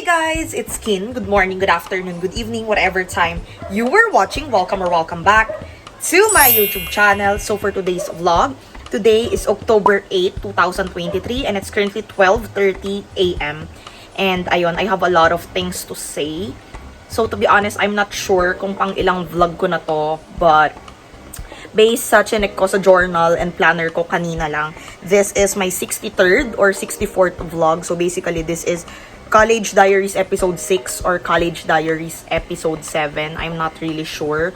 guys, it's Kin. Good morning, good afternoon, good evening, whatever time you were watching. Welcome or welcome back to my YouTube channel. So for today's vlog, today is October 8, 2023 and it's currently 12:30 a.m. And ayun, I have a lot of things to say. So to be honest, I'm not sure kung pang ilang vlog ko na to, but based sa chinek ko sa journal and planner ko kanina lang, this is my 63rd or 64th vlog. So basically, this is College Diaries episode 6 or College Diaries episode 7. I'm not really sure.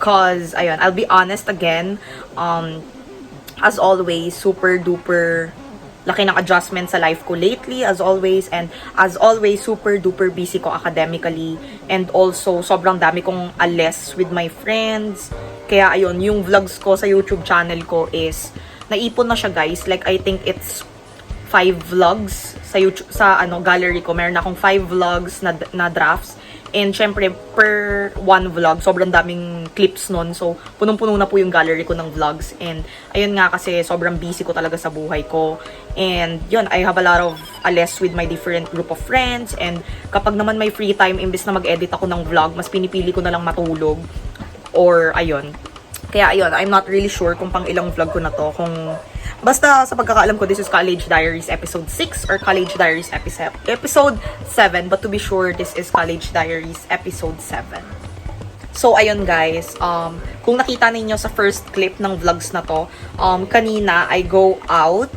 Cause, ayun, I'll be honest again, as always, super duper laki ng adjustment sa life ko lately, as always, and as always, super duper busy ko academically, and also, sobrang dami kong alis with my friends. Kaya, ayun, yung vlogs ko sa YouTube channel ko is, naipon na siya, guys. Like, I think it's 5 vlogs sa YouTube, sa gallery ko. Meron akong 5 vlogs na drafts. And syempre, per 1 vlog, sobrang daming clips nun. So, punong-puno na po yung gallery ko ng vlogs. And, ayun nga kasi, sobrang busy ko talaga sa buhay ko. And, yun, I have a lot of alis with my different group of friends. And, kapag naman may free time, imbis na mag-edit ako ng vlog, mas pinipili ko na lang matulog. Or, ayun. Kaya, ayun, I'm not really sure kung pang ilang vlog ko na to. Basta sa pagkakaalam ko, this is College Diaries episode 6 or College Diaries episode 7. But to be sure, this is College Diaries episode 7. So, ayun guys, kung nakita ninyo sa first clip ng vlogs na to, kanina, I go out.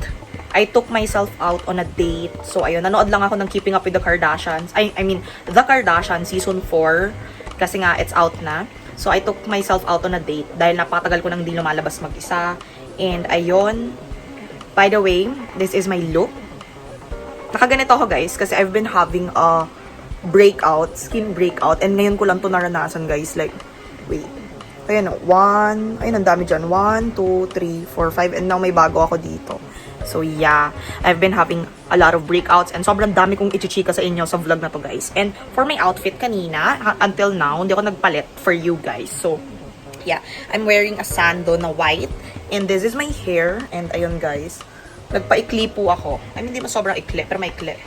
I took myself out on a date. So, ayun, nanood lang ako ng Keeping Up with the Kardashians. I mean, The Kardashians season 4. Kasi nga, it's out na. So, I took myself out on a date dahil napakatagal ko nang di lumalabas mag-isa. And, ayun, by the way, this is my look. Nakaganito ako guys kasi I've been having a skin breakout. And ngayon ko lang to naranasan guys. Like, wait. Ayan o, 1, ayun ang dami dyan. 1, 2, 3, 4, 5. And now may bago ako dito. So yeah, I've been having a lot of breakouts. And sobrang dami kong ichichika sa inyo sa vlog na to guys. And for my outfit kanina, until now, hindi ako nagpalit for you guys. So, yeah, I'm wearing a sando na white. And this is my hair. And ayun guys, nagpa-ikli po ako. I mean, hindi mo sobrang ikli, pero may ikli.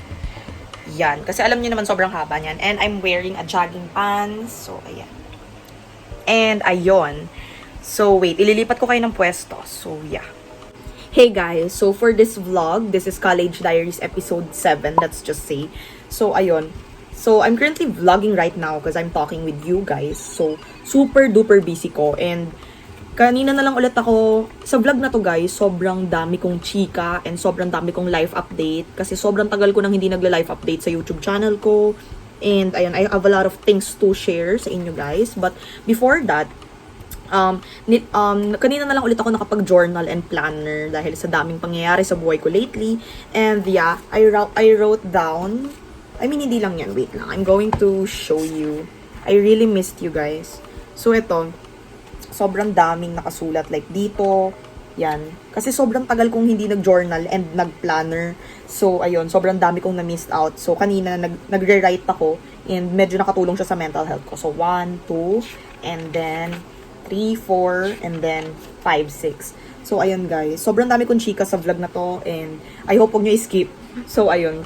Yan. Kasi alam niyo naman sobrang haba niyan. And I'm wearing a jogging pants. So, ayan. And ayun. So, wait. Ililipat ko kayo ng pwesto. So, yeah. Hey guys. So, for this vlog, this is College Diaries episode 7. Let's just say. So, ayun. So, I'm currently vlogging right now because I'm talking with you guys. So, super duper busy ko. And kanina na lang ulit ako, sa vlog na to guys, sobrang dami kong chika and sobrang dami kong life update. Kasi sobrang tagal ko nang hindi nagla-life update sa YouTube channel ko. And ayun, I have a lot of things to share sa inyo guys. But before that, kanina na lang ulit ako nakapag-journal and planner dahil sa daming pangyayari sa buhay ko lately. And yeah, I wrote down, I mean hindi lang yan, wait lang. I'm going to show you. I really missed you guys. So ito, sobrang daming nakasulat like dito, yan. Kasi sobrang tagal kong hindi nag-journal and nag-planner. So, ayun, sobrang dami kong na-missed out. So, kanina nagre-write ako and medyo nakatulong siya sa mental health ko. So, 1, 2, and then 3, 4, and then 5, 6. So, ayun guys. Sobrang dami kong chika sa vlog na to and I hope huwag nyo skip. So, ayun.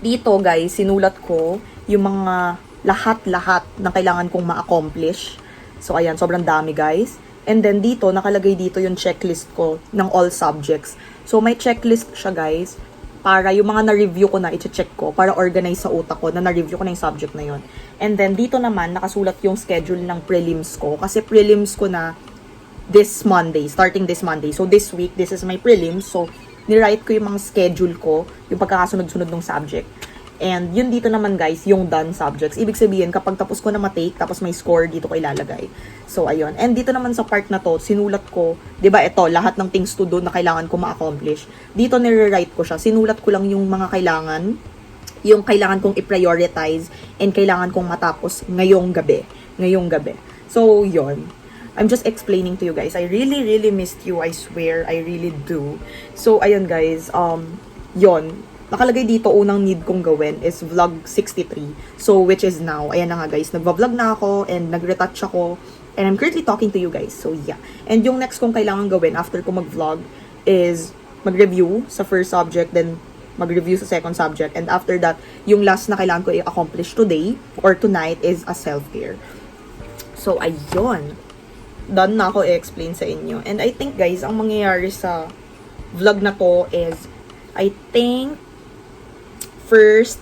Dito guys, sinulat ko yung mga lahat-lahat na kailangan kong ma-accomplish. So, ayan, sobrang dami, guys. And then, dito, nakalagay dito yung checklist ko ng all subjects. So, may checklist siya, guys, para yung mga na-review ko na, i-check ko, para organize sa utak ko na na-review ko na yung subject na yun. And then, dito naman, nakasulat yung schedule ng prelims ko. Kasi prelims ko na this Monday, starting this Monday. So, this week, this is my prelims. So, nirite ko yung mga schedule ko, yung pagkakasunod-sunod ng subject. And yun dito naman guys, yung done subjects. Ibig sabihin, kapag tapos ko na matake, tapos may score, dito ko ilalagay. So, ayun. And dito naman sa part na to, sinulat ko, di ba ito, lahat ng things to do na kailangan ko ma-accomplish. Dito nire-write ko siya. Sinulat ko lang yung mga kailangan, yung kailangan kong i-prioritize, and kailangan kong matapos ngayong gabi. Ngayong gabi. So, yun. I'm just explaining to you guys. I really, really missed you. I swear, I really do. So, ayun guys, yun. Nakalagay dito, unang need kong gawin is vlog 63. So, which is now. Ayan na nga guys, nagva-vlog na ako and nag-retouch ako. And I'm currently talking to you guys. So, yeah. And yung next kong kailangan gawin after ko mag-vlog is mag-review sa first subject. Then, mag-review sa second subject. And after that, yung last na kailangan ko i-accomplish today or tonight is a self-care. So, ayun. Done na ako i-explain sa inyo. And I think, guys, ang mangyayari sa vlog na to is, I think, first,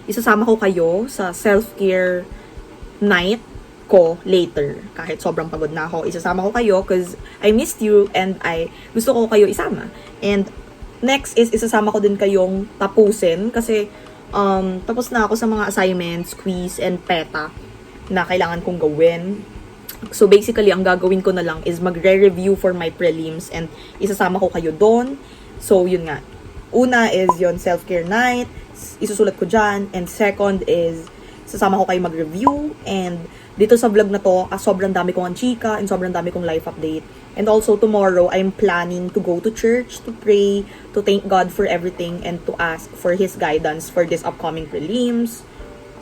isasama ko kayo sa self-care night ko later. Kahit sobrang pagod na ako, isasama ko kayo because I missed you and gusto ko kayo isama. And next is isasama ko din kayong tapusin kasi tapos na ako sa mga assignments, quiz, and PETA na kailangan kong gawin. So basically, ang gagawin ko na lang is magre-review for my prelims and isasama ko kayo doon. So yun nga. Una is yon self-care night, isusulat ko dyan. And second is sasama ko kayo mag-review. And dito sa vlog na to, sobrang dami kong chika and sobrang dami kong life update. And also tomorrow, I'm planning to go to church, to pray, to thank God for everything, and to ask for His guidance for this upcoming prelims.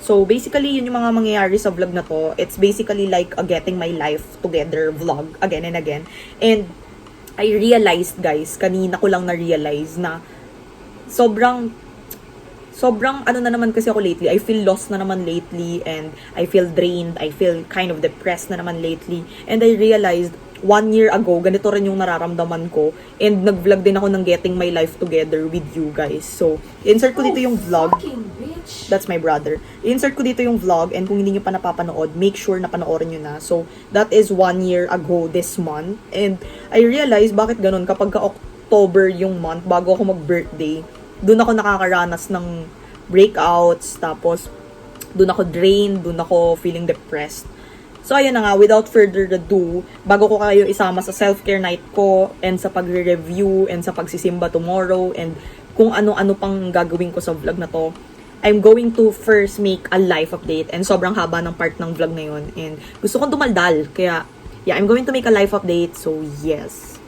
So basically, yun yung mga mangyayari sa vlog na to. It's basically like a getting my life together vlog again and again. And I realized, guys, kanina ko lang na-realize na sobrang ano na naman kasi ako lately. I feel lost na naman lately and I feel drained. I feel kind of depressed na naman lately. And I realized 1 year ago, ganito rin yung nararamdaman ko. And nag-vlog din ako ng getting my life together with you guys. So, insert ko dito yung vlog. That's my brother. Insert ko dito yung vlog and kung hindi nyo pa napapanood, make sure na panoorin nyo na. So, that is 1 year ago this month. And I realized bakit ganun kapag ka-October yung month bago ako mag-birthday. Doon ako nakakaranas ng breakouts, tapos doon ako drained, doon ako feeling depressed. So, ayun na nga, without further ado, bago ko kayo isama sa self-care night ko, and sa pagre-review, and sa pagsisimba tomorrow, and kung ano-ano pang gagawin ko sa vlog na to, I'm going to first make a life update, and sobrang haba ng part ng vlog na yun, and gusto kong dumaldal, kaya, yeah, I'm going to make a life update, so yes.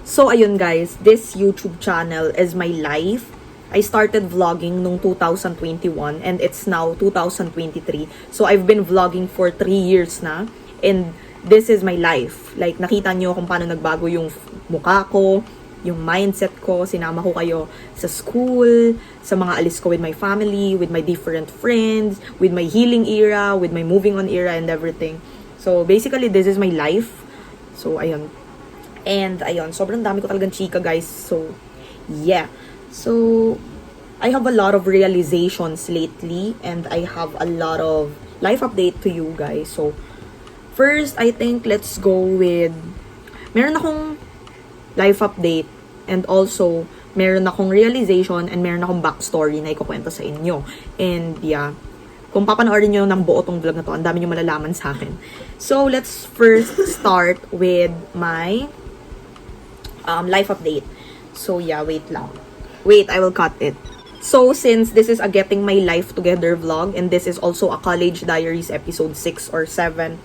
So, ayun guys, this YouTube channel is my life. I started vlogging nung 2021 and it's now 2023. So I've been vlogging for 3 years na and this is my life. Like nakita nyo kung paano nagbago yung mukha ko, yung mindset ko, sinama ko kayo sa school, sa mga alis ko with my family, with my different friends, with my healing era, with my moving on era and everything. So basically this is my life. So ayun. And ayun, sobrang dami ko talagang chika guys. So yeah. So, I have a lot of realizations lately and I have a lot of life update to you guys. So, first, I think let's go with, meron akong life update and also meron akong realization and meron akong backstory na ikukwento sa inyo. And yeah, kung papanoorin nyo ng buo tong vlog na to, ang dami nyo malalaman sa akin. So, let's first start with my life update. So, yeah, wait lang. Wait, I will cut it. So, since this is a Getting My Life Together vlog, and this is also a College Diaries episode 6 or 7,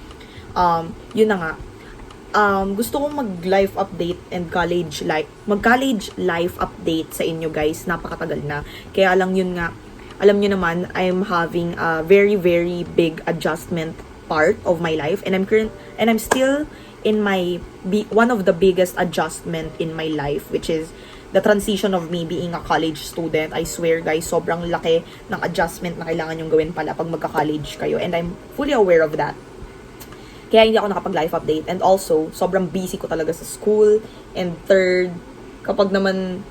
yun na nga. Gusto kong mag-life update and mag-college life update sa inyo guys. Napakatagal na. Kaya lang yun nga, alam nyo naman, I'm having a very, very big adjustment part of my life. And I'm still in one of the biggest adjustment in my life, which is the transition of me being a college student. I swear guys, sobrang laki ng adjustment na kailangan yung gawin pala pag magka-college kayo. And I'm fully aware of that. Kaya hindi ako nakapag-life update. And also, sobrang busy ko talaga sa school. And third, kapag naman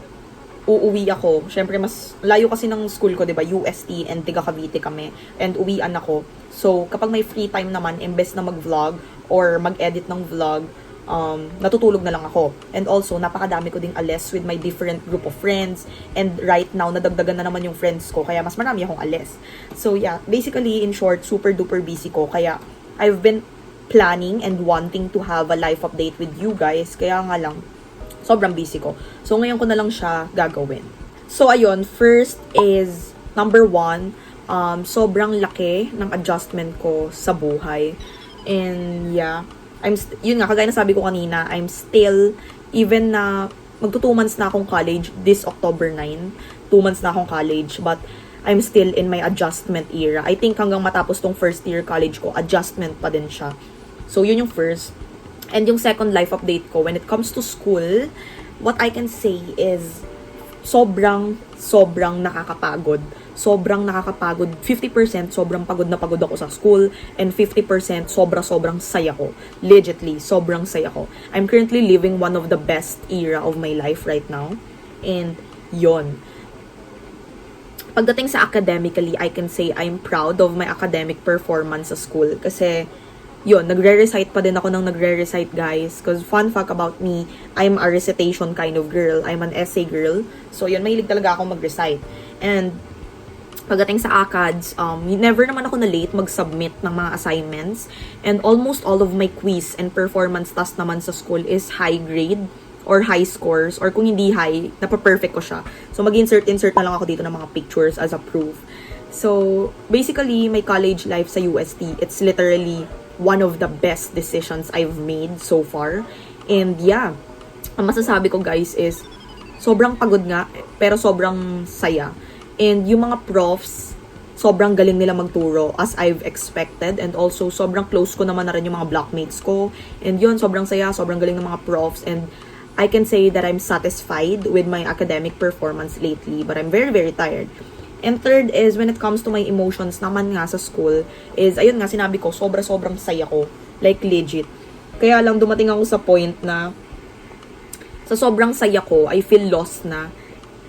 uuwi ako, syempre mas layo kasi ng school ko, diba? UST and Tiga Cavite kami. And uwian ako. So, kapag may free time naman, imbes na mag-vlog or mag-edit ng vlog, natutulog na lang ako. And also, napakadami ko ding alis with my different group of friends. And right now, nadagdagan na naman yung friends ko. Kaya mas marami akong alis. So yeah, basically, in short, super duper busy ko. Kaya I've been planning and wanting to have a life update with you guys. Kaya nga lang, sobrang busy ko. So ngayon ko na lang siya gagawin. So ayun, first is, number 1, sobrang laki ng adjustment ko sa buhay. And yeah, yun nga, kagaya na sabi ko kanina, I'm still, even na magto 2 months na akong college this October 9, 2 months na akong college, but I'm still in my adjustment era. I think hanggang matapos tong first year college ko, adjustment pa din siya. So yun yung first. And yung second life update ko, when it comes to school, what I can say is, sobrang nakakapagod. Sobrang nakakapagod. 50% sobrang pagod na pagod ako sa school, and 50% sobrang saya ko. Legitly, sobrang saya ko. I'm currently living one of the best era of my life right now. And yon. Pagdating sa academically, I can say I'm proud of my academic performance sa school. Kasi, yun, nagre-recite pa din ako ng nagre-recite, guys. Because fun fact about me, I'm a recitation kind of girl. I'm an essay girl. So, yun, mahilig talaga ako mag-recite. And, pagdating sa ACADS, never naman ako na late mag-submit ng mga assignments. And almost all of my quiz and performance task naman sa school is high grade or high scores. Or kung hindi high, napaperfect ko siya. So, mag-insert na lang ako dito ng mga pictures as a proof. So, basically, my college life sa UST, it's literally one of the best decisions I've made so far. And yeah, ang masasabi ko, guys, is sobrang pagod nga, pero sobrang saya. And yung mga profs, sobrang galing nila magturo as I've expected. And also, sobrang close ko naman na rin yung mga blockmates ko. And yun, sobrang saya, sobrang galing ng mga profs. And I can say that I'm satisfied with my academic performance lately. But I'm very, very tired. And third is, when it comes to my emotions naman nga sa school, is, ayun nga, sinabi ko, sobrang saya ko. Like, legit. Kaya lang, dumating ako sa point na, sa sobrang saya ko, I feel lost na.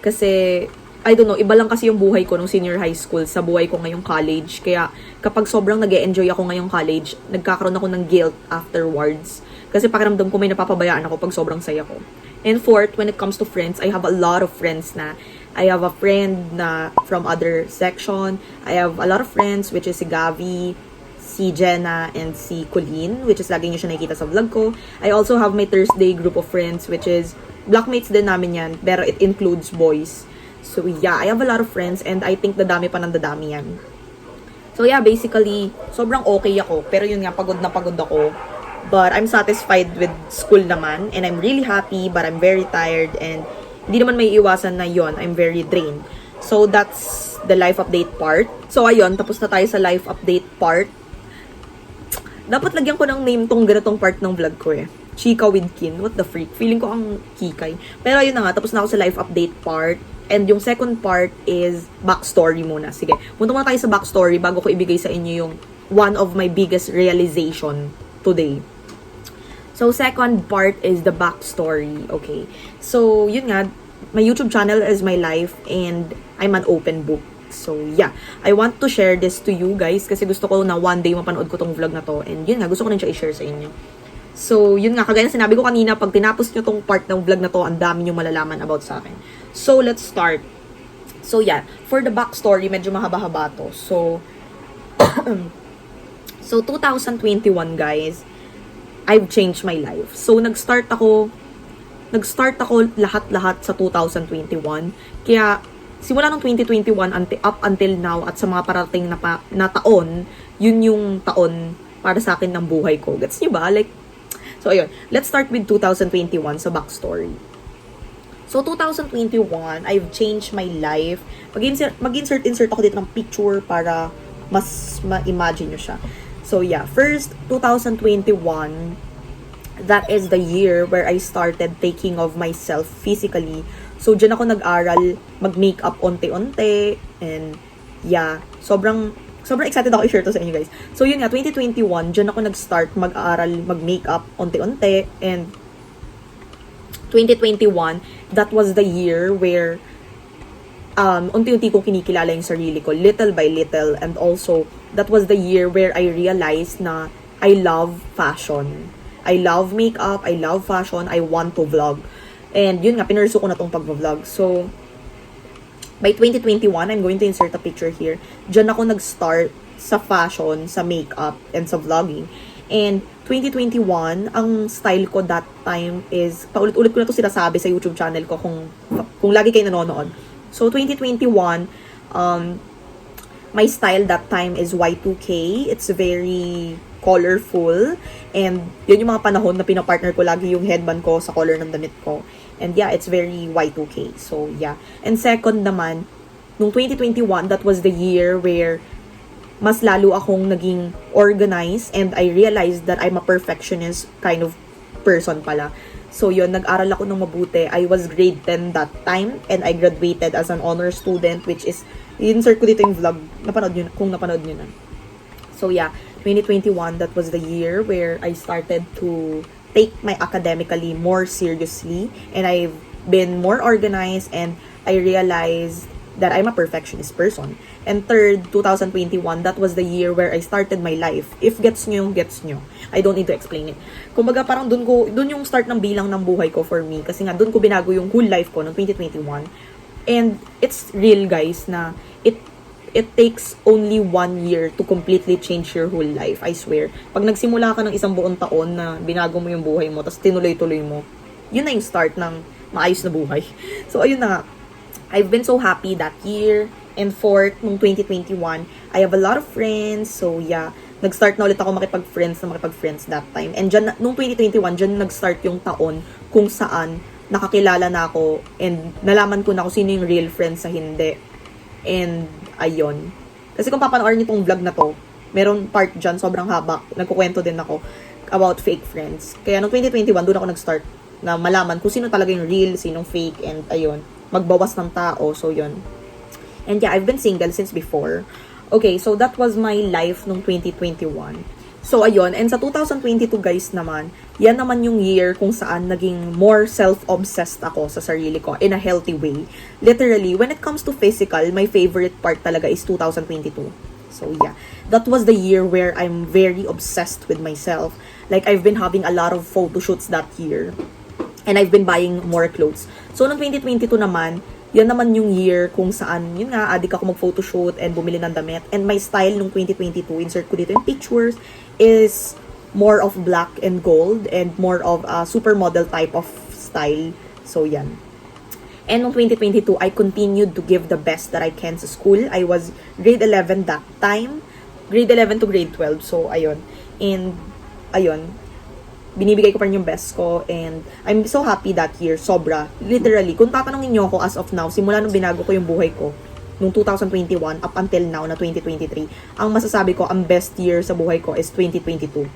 Kasi, I don't know, iba lang kasi yung buhay ko nung senior high school sa buhay ko ngayong college. Kaya kapag sobrang nag-e-enjoy ako ngayong college, nagkakaroon ako ng guilt afterwards. Kasi pakiramdam ko may napapabayaan ako pag sobrang saya ko. And fourth, when it comes to friends, I have a lot of friends na. I have a friend na from other section. I have a lot of friends, which is si Gavi, si Jenna, and si Colleen, which is lagi nyo siya nakikita sa vlog ko. I also have my Thursday group of friends, which is blockmates din namin yan, pero it includes boys. So yeah, I have a lot of friends, and I think dadami pa ng dadami yan. So yeah, basically, sobrang okay ako. Pero yun nga, pagod na pagod ako. But I'm satisfied with school naman, and I'm really happy, but I'm very tired, and hindi naman may iwasan na yon, I'm very drained. So that's the life update part. So ayun, tapos na tayo sa life update part. Dapat lagyan ko ng name tong ganitong part ng vlog ko eh. Chika with Kin. What the freak? Feeling ko ang kikay. Pero ayun na nga, tapos na ako sa life update part. And yung second part is backstory muna. Sige, punta muna tayo sa backstory bago ko ibigay sa inyo yung one of my biggest realization today. So, second part is the backstory. Okay. So, yun nga, my YouTube channel is my life and I'm an open book. So, yeah. I want to share this to you guys kasi gusto ko na one day mapanood ko tong vlog na to. And yun nga, gusto ko rin siya i-share sa inyo. So, yun nga, kagaya na sinabi ko kanina, pag tinapos nyo tong part ng vlog na to, ang dami nyo malalaman about sa akin. So, let's start. So, yeah. For the backstory, medyo mahaba-haba to. So, so 2021, guys, I've changed my life. So, nag-start ako lahat-lahat sa 2021. Kaya, simula ng 2021 up until now at sa mga parating na taon, yun yung taon para sa akin ng buhay ko. Gets nyo ba? Like, so, ayun. Let's start with 2021 sa backstory. So, 2021, I've changed my life. Mag-insert ako dito ng picture para mas ma-imagine nyo siya. So, yeah. First, 2021, that is the year where I started taking of myself physically. So, dyan ako nag-aral, mag-makeup onte-onte, and yeah, sobrang excited ako i-share to sa inyo, guys. So, yun nga, 2021, dyan ako nag-start mag-aaral, mag-makeup onte-onte, and 2021, that was the year where unti-unti kong kinikilala yung sarili ko, little by little, and also, that was the year where I realized na I love fashion. I love makeup, I love fashion, I want to vlog. And yun nga, pinursu ko na tong pag-vlog. So, by 2021, I'm going to insert a picture here. Diyan ako nag-start sa fashion, sa makeup, and sa vlogging. And 2021, ang style ko that time is, paulit-ulit ko na to sinasabi sa YouTube channel ko kung lagi kayo nanonood. So, 2021, my style that time is Y2K. It's very colorful. And yun yung mga panahon na pinapartner ko lagi yung headband ko sa color ng damit ko. And yeah, it's very Y2K. So, yeah. And second naman, nung 2021, that was the year where mas lalo akong naging organized and I realized that I'm a perfectionist kind of person pala. So yun, nag-aral ako ng mabuti. I was grade 10 that time and I graduated as an honor student, which is, insert ko dito yung vlog, napanood nyo, kung napanood nyo na. So yeah, 2021, that was the year where I started to take my academically more seriously, and I've been more organized, and I realized that I'm a perfectionist person. And third, 2021, that was the year where I started my life. If gets nyo, gets nyo. I don't need to explain it. Kumbaga parang dun yung start ng bilang ng buhay ko for me. Kasi nga dun ko binago yung whole life ko noong 2021. And it's real, guys, na it takes only 1 year to completely change your whole life. I swear. Pag nagsimula ka ng isang buong taon na binago mo yung buhay mo, tapos tinuloy-tuloy mo, yun na yung start ng maayos na buhay. So, ayun na nga. I've been so happy that year. And fourth, nung 2021, I have a lot of friends. So, yeah. Nag-start na ulit ako makipag-friends that time. And dyan, nung 2021, dyan nag-start yung taon kung saan nakakilala na ako and nalaman ko na kung sino yung real friends sa hindi. And, ayun. Kasi kung papanoorin niyo tong vlog na to, meron part dyan, sobrang haba. Nagkukwento din ako about fake friends. Kaya nung 2021, doon ako nag-start na malaman kung sino talaga yung real, sinong fake, and ayun, magbawas ng tao. So, yun. And yeah, I've been single since before. Okay, so that was my life nung 2021. So, ayun. And sa 2022, guys, naman, yan naman yung year kung saan naging more self-obsessed ako sa sarili ko in a healthy way. Literally, when it comes to physical, my favorite part talaga is 2022. So, yeah. That was the year where I'm very obsessed with myself. Like, I've been having a lot of photo shoots that year. And I've been buying more clothes. So, noong 2022 naman, yan naman yung year kung saan, yun nga, adik ako mag-photoshoot and bumili ng damit. And my style nung 2022, insert ko dito yung pictures, is more of black and gold and more of a supermodel type of style. So, yan. And nung 2022, I continued to give the best that I can sa school. I was grade 11 that time. Grade 11 to grade 12. So, ayun. And, ayun. Binibigay ko pa rin yung best ko, and I'm so happy that year, sobra. Literally, kung tatanungin nyo ako as of now, simula nung binago ko yung buhay ko, nung 2021 up until now na 2023, ang masasabi ko, ang best year sa buhay ko is 2022.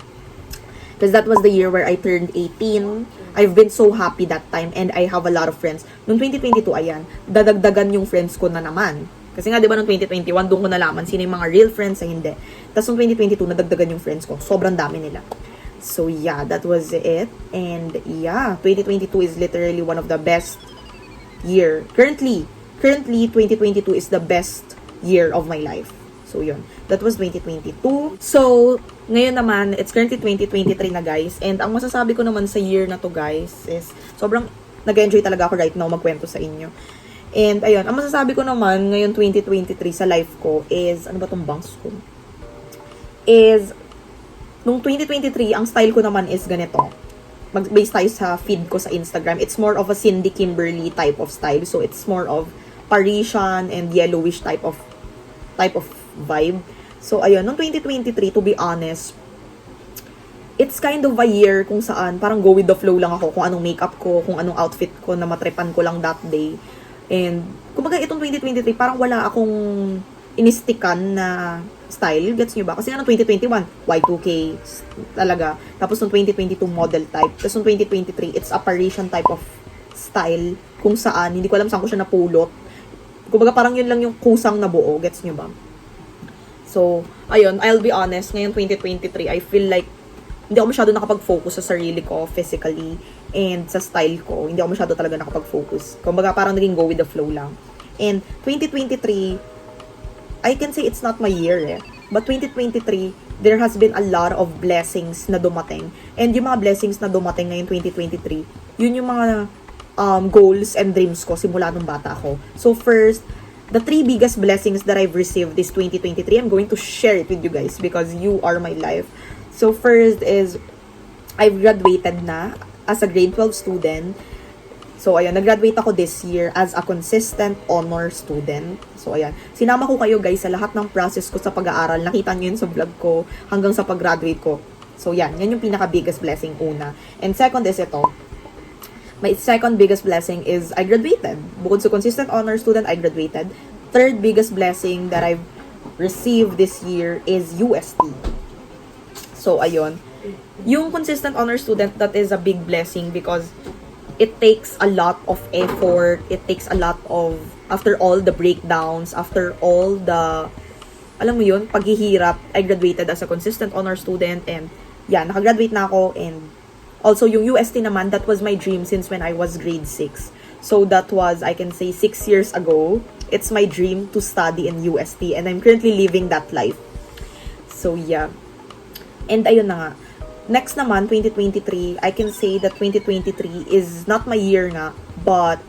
Because that was the year where I turned 18. I've been so happy that time, and I have a lot of friends. Nung 2022, ayan, dadagdagan yung friends ko na naman. Kasi nga, di ba, nung 2021, doon ko nalaman sino yung mga real friends sa hindi. Tapos nung 2022, nadagdagan yung friends ko. Sobrang dami nila. So, yeah, that was it. And, yeah, 2022 is literally one of the best year. Currently, 2022 is the best year of my life. So, yun. That was 2022. So, ngayon naman, it's currently 2023 na, guys. And ang masasabi ko naman sa year na to, guys, is sobrang nag-enjoy talaga ako right now magkwento sa inyo. And, ayun, ang masasabi ko naman ngayon 2023 sa life ko is, ano ba tong bangs ko? Is, nung 2023, ang style ko naman is ganito. Mag-base tayo sa feed ko sa Instagram. It's more of a Cindy Kimberly type of style. So, it's more of Parisian and yellowish type of vibe. So, ayun. Nung 2023, to be honest, it's kind of a year kung saan parang go with the flow lang ako. Kung anong makeup ko, kung anong outfit ko na matripan ko lang that day. And, kumbaga itong 2023, parang wala akong inistikan na style, gets nyo ba? Kasi nga 2021, Y2K talaga. Tapos noong 2022, model type. Tapos noong 2023, it's a Parisian type of style kung saan, hindi ko alam saan ko siya napulot. Kumbaga parang yun lang yung kusang nabuo, gets nyo ba? So, ayun, I'll be honest, ngayon 2023, I feel like hindi ako masyado nakapag-focus sa sarili ko physically and sa style ko. Hindi ako masyado talaga nakapag-focus. Kumbaga parang naging go with the flow lang. And 2023, I can say it's not my year But 2023, there has been a lot of blessings na dumating. And yung mga blessings na dumating ngayon 2023, yun yung mga goals and dreams ko simula nung bata ako. So first, the 3 biggest blessings that I've received this 2023, I'm going to share it with you guys because you are my life. So first is, I've graduated na as a grade 12 student. So, ayan, nag-graduate ako this year as a consistent honor student. So, ayan, sinama ko kayo guys sa lahat ng process ko sa pag-aaral. Nakita nyo yun sa vlog ko hanggang sa pag-graduate ko. So, yan yung pinaka-biggest blessing una. And second is ito. My second biggest blessing is I graduated. Bukod sa consistent honor student, I graduated. Third biggest blessing that I've received this year is UST. So, ayun. Yung consistent honor student, that is a big blessing because it takes a lot of effort. It takes a lot of, after all the breakdowns, after all the, alam mo yun, paghihirap, I graduated as a consistent honor student and yeah, nakagraduate na ako. And also yung UST naman, that was my dream since when I was grade 6. So that was, I can say, 6 years ago. It's my dream to study in UST and I'm currently living that life. So yeah. And ayun na nga. Next naman, 2023, I can say that 2023 is not my year nga, but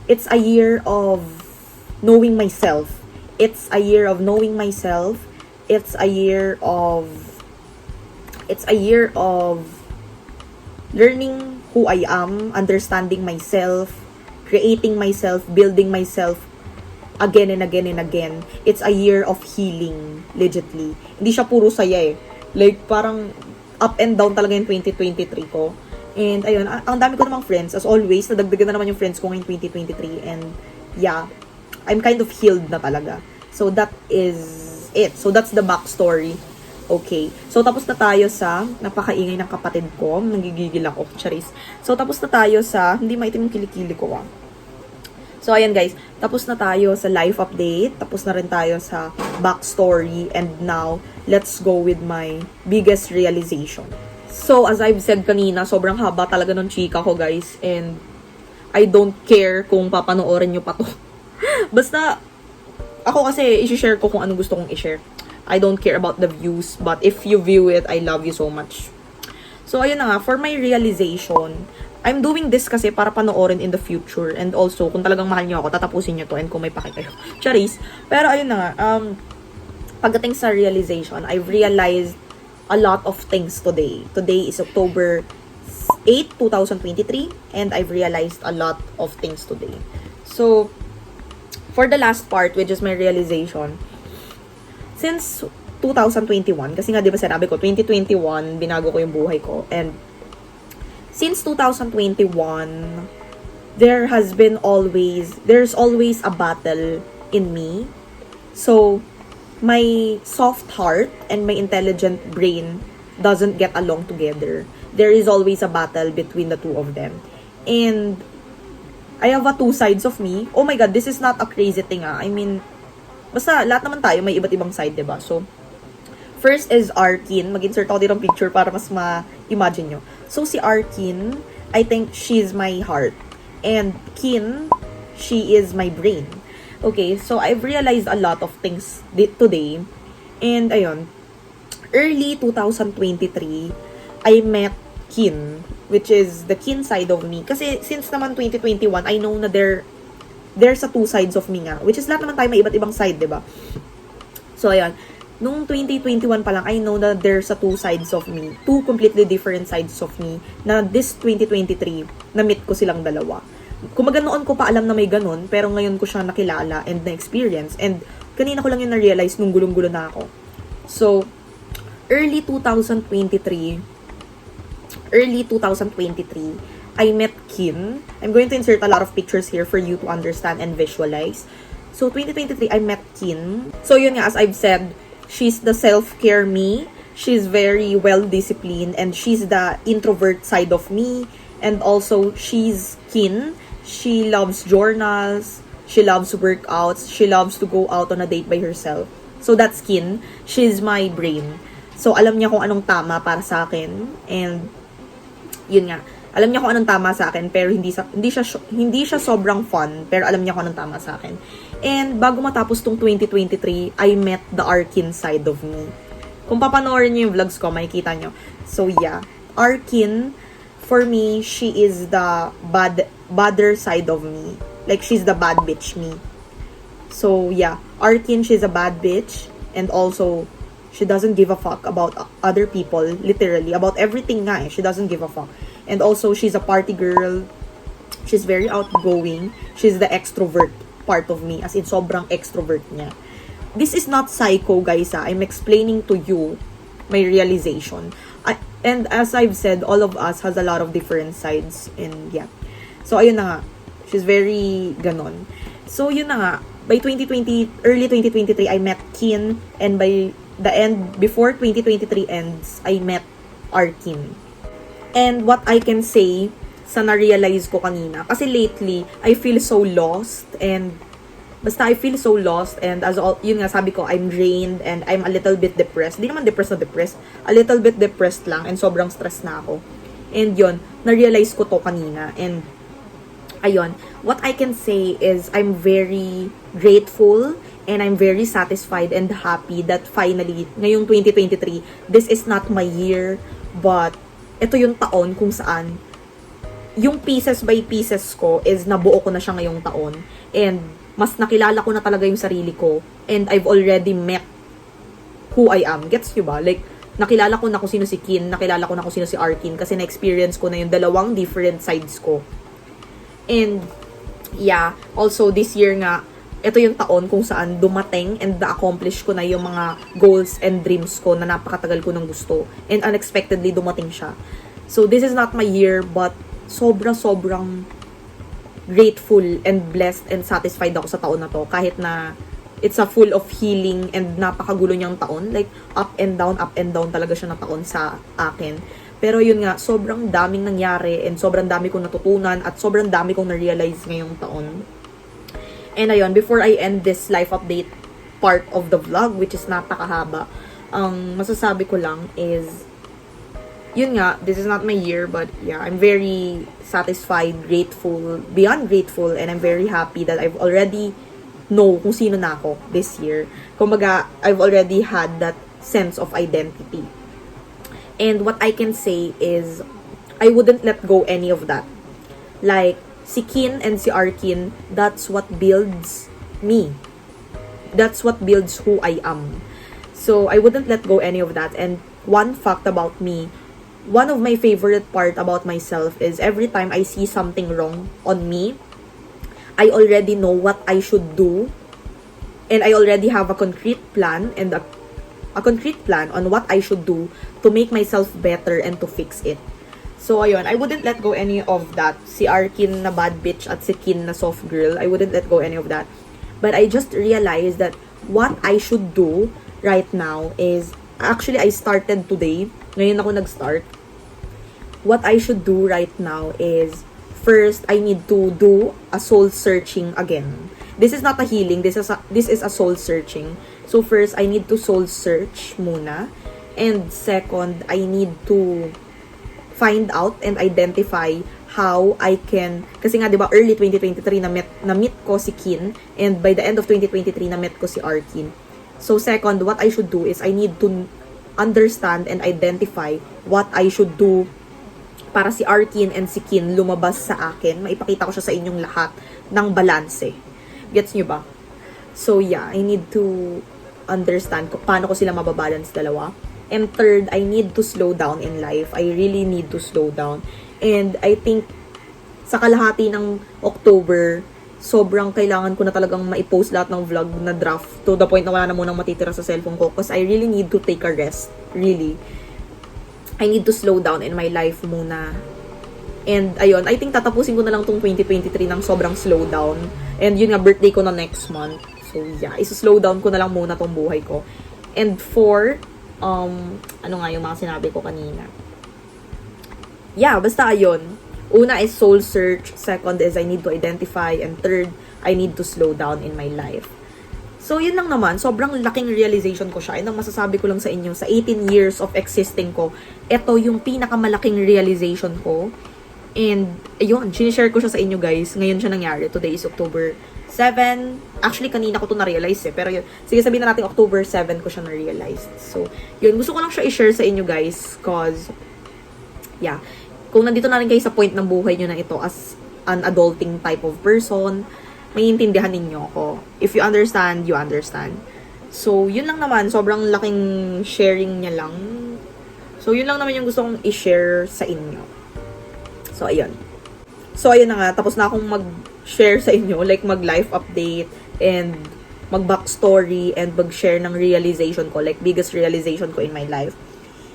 it's a year of knowing myself. It's a year of knowing myself. It's a year of learning who I am, understanding myself, creating myself, building myself again and again and again. It's a year of healing, legitly. Hindi siya puro saya eh. Like, parang up and down talaga yung 2023 ko. And ayun, ang dami ko namang friends. As always, nadagdagan na naman yung friends ko ngayong 2023. And yeah, I'm kind of healed na talaga. So that is it. So that's the backstory. Okay. So tapos na tayo sa napakaingay ng kapatid ko. Nagigigil ako. Charis. So tapos na tayo sa, hindi maitim yung kilikili ko ah. So, ayan guys, tapos na tayo sa life update, tapos na rin tayo sa backstory, and now, let's go with my biggest realization. So, as I've said kanina, sobrang haba talaga ng chika ko guys, and I don't care kung papanoorin nyo pa to. Basta, ako kasi, isi-share ko kung ano gusto kong i-share. I don't care about the views, but if you view it, I love you so much. So, ayun na nga, for my realization, I'm doing this kasi para panoorin in the future. And also, kung talagang mahal nyo ako, tatapusin nyo to. And kung may paki kayo. Charis. Pero ayun na nga. Pagdating sa realization, I've realized a lot of things today. Today is October 8, 2023. And I've realized a lot of things today. So, for the last part, which is my realization, since 2021, kasi nga diba sinabi ko, 2021, binago ko yung buhay ko. And since 2021, there's always a battle in me. So, my soft heart and my intelligent brain doesn't get along together. There is always a battle between the two of them. And I have two sides of me. Oh my God, this is not a crazy thing ah. I mean, basta lahat naman tayo may iba't ibang side, diba? So, first is Arkin. Mag-insert ako dito ng picture para mas ma-imagine nyo. So, si Arkin, I think she's my heart. And Kin, she is my brain. Okay, so I've realized a lot of things today. And, ayun, early 2023, I met Kin, which is the Kin side of me. Kasi, since naman 2021, I know na there's a two sides of me nga. Which is lahat naman tayo may iba't ibang side, diba? So, ayun. Nung 2021 pa lang, I know that there's a two sides of me. Two completely different sides of me. Na this 2023, na-meet ko silang dalawa. Kumaga noon ko pa alam na may ganun, pero ngayon ko siya nakilala and na-experience. And kanina ko lang yun na-realize nung gulong-gulo na ako. So, early 2023, I met Kin. I'm going to insert a lot of pictures here for you to understand and visualize. So, 2023, I met Kin. So, yun nga, as I've said, she's the self-care me. She's very well-disciplined. And she's the introvert side of me. And also, she's Kin. She loves journals. She loves workouts. She loves to go out on a date by herself. So, that's Kin. She's my brain. So, alam niya kung anong tama para sa akin. And, yun nga. Alam niya kung anong tama sa akin, pero hindi siya sobrang fun, pero alam niya kung anong tama sa akin. And bago matapos tong 2023, I met the Arkin side of me. Kung papanoorin niyo yung vlogs ko, makikita niyo. So yeah, Arkin, for me, she is the badder side of me. Like, she's the bad bitch me. So yeah, Arkin, she's a bad bitch, and also, she doesn't give a fuck about other people, literally, about everything nga eh. She doesn't give a fuck. And also, she's a party girl. She's very outgoing. She's the extrovert part of me. As in, sobrang extrovert niya. This is not psycho, guys. I'm explaining to you my realization. And as I've said, all of us has a lot of different sides. And yeah. So, ayun na nga. She's very ganon. So, yun na nga. By early 2023, I met Kin. And by the end, before 2023 ends, I met Arkin. And what I can say sa na-realize ko kanina, kasi lately, I feel so lost, and basta I feel so lost, and as all, yun nga sabi ko, I'm drained, and I'm a little bit depressed. Di naman depressed na depressed, a little bit depressed lang, and sobrang stress na ako. And yun, na-realize ko to kanina, and ayun, what I can say is I'm very grateful and I'm very satisfied and happy that finally, ngayong 2023, this is not my year, but ito yung taon kung saan yung pieces by pieces ko is nabuo ko na siya ngayong taon, and mas nakilala ko na talaga yung sarili ko, and I've already met who I am. Gets you ba? Like, nakilala ko na kung sino si Kin, nakilala ko na kung sino si Arkin, kasi na-experience ko na yung dalawang different sides ko. And yeah, also this year nga, ito yung taon kung saan dumating and na-accomplish ko na yung mga goals and dreams ko na napakatagal ko nang gusto. And unexpectedly, dumating siya. So, this is not my year, but sobrang grateful and blessed and satisfied ako sa taon na to. Kahit na it's a full of healing and napakagulo niyang taon. Like, up and down talaga siya na taon sa akin. Pero yun nga, sobrang daming nangyari and sobrang dami kong natutunan at sobrang dami kong na-realize ngayong taon. And ayun, before I end this life update part of the vlog, which is napakahaba, ang masasabi ko lang is, yun nga, this is not my year, but yeah, I'm very satisfied, grateful, beyond grateful, and I'm very happy that I've already know kung sino na ako this year. Kumbaga, I've already had that sense of identity. And what I can say is, I wouldn't let go any of that. Like, si Kin and si Arkin, that's what builds me. That's what builds who I am. So, I wouldn't let go any of that. And one fact about me, one of my favorite part about myself is every time I see something wrong on me, I already know what I should do. And I already have a concrete plan and a concrete plan on what I should do to make myself better and to fix it. So, ayun, I wouldn't let go any of that. Si Arkin na bad bitch at si Kin na soft girl, I wouldn't let go any of that. But I just realized that what I should do right now is, actually, I started today. Ngayon ako nag-start. What I should do right now is, first, I need to do a soul searching again. This is not a healing. This is a soul searching. So, first, I need to soul search muna. And second, I need to find out and identify how I can, kasi nga 'di ba early 2023 na meet ko si Kin, and by the end of 2023 na meet ko si Arkin. So second, what I should do is I need to understand and identify what I should do para si Arkin and si Kin lumabas sa akin, maipakita ko siya sa inyong lahat ng balanse. Gets nyo ba? So yeah, I need to understand paano ko sila mababalance dalawa. And third, I need to slow down in life. I really need to slow down. And I think sa kalahati ng October, sobrang kailangan ko na talagang maipost lahat ng vlog na draft to the point na wala na munang matitira sa cellphone ko, because I really need to take a rest. Really. I need to slow down in my life muna. And ayun, I think tatapusin ko na lang tong 2023 ng sobrang slow down. And yun nga, birthday ko na next month. So yeah, slow down ko na lang muna tong buhay ko. And ano nga yung mga sinabi ko kanina. Yeah, basta ayun. Una is soul search. Second is I need to identify. And third, I need to slow down in my life. So, yun lang naman. Sobrang laking realization ko siya. And ang masasabi ko lang sa inyo, sa 18 years of existing ko, ito yung pinakamalaking realization ko. And, ayun, sinishare ko siya sa inyo guys. Ngayon siya nangyari. Today is October 7. Actually, kanina ko to na-realize eh. Pero yun, sige sabihin na natin October 7 ko siya na-realize. So, yun, gusto ko lang siya i-share sa inyo guys. Cause, yeah, kung nandito na rin kayo sa point ng buhay nyo na ito as an adulting type of person, maiintindihan ninyo ako. If you understand, you understand. So, yun lang naman. Sobrang laking sharing niya lang. So, yun lang naman yung gusto kong i-share sa inyo. So, ayun. So, ayun na nga. Tapos na akong mag-share sa inyo. Like, mag-life update and mag-backstory and mag-share ng realization ko. Like, biggest realization ko in my life.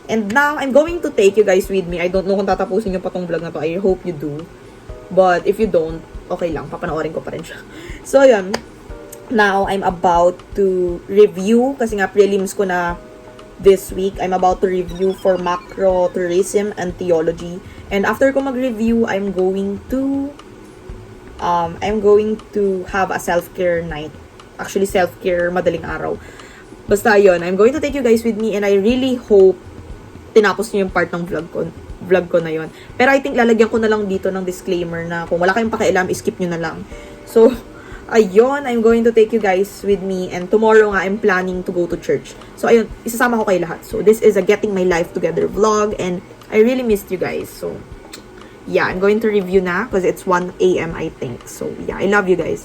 And now, I'm going to take you guys with me. I don't know kung tatapusin nyo pa tong vlog na to. I hope you do. But, if you don't, okay lang. Papanoorin ko pa rin siya. So, ayun. Now, I'm about to review. Kasi nga, prelims ko na this week. I'm about to review for macro tourism and theology. And after ko mag-review, I'm going to have a self-care night. Actually, self-care madaling araw. Basta yun, I'm going to take you guys with me and I really hope tinapos niyo yung part ng vlog ko na yun. Pero I think lalagyan ko na lang dito ng disclaimer na kung wala kayong pakialam, skip nyo na lang. So, ayun, I'm going to take you guys with me and tomorrow nga, I'm planning to go to church. So, ayun, isasama ko kayo lahat. So, this is a Getting My Life Together vlog and I really missed you guys. So, yeah, I'm going to review na because it's 1 a.m. I think. So, yeah, I love you guys.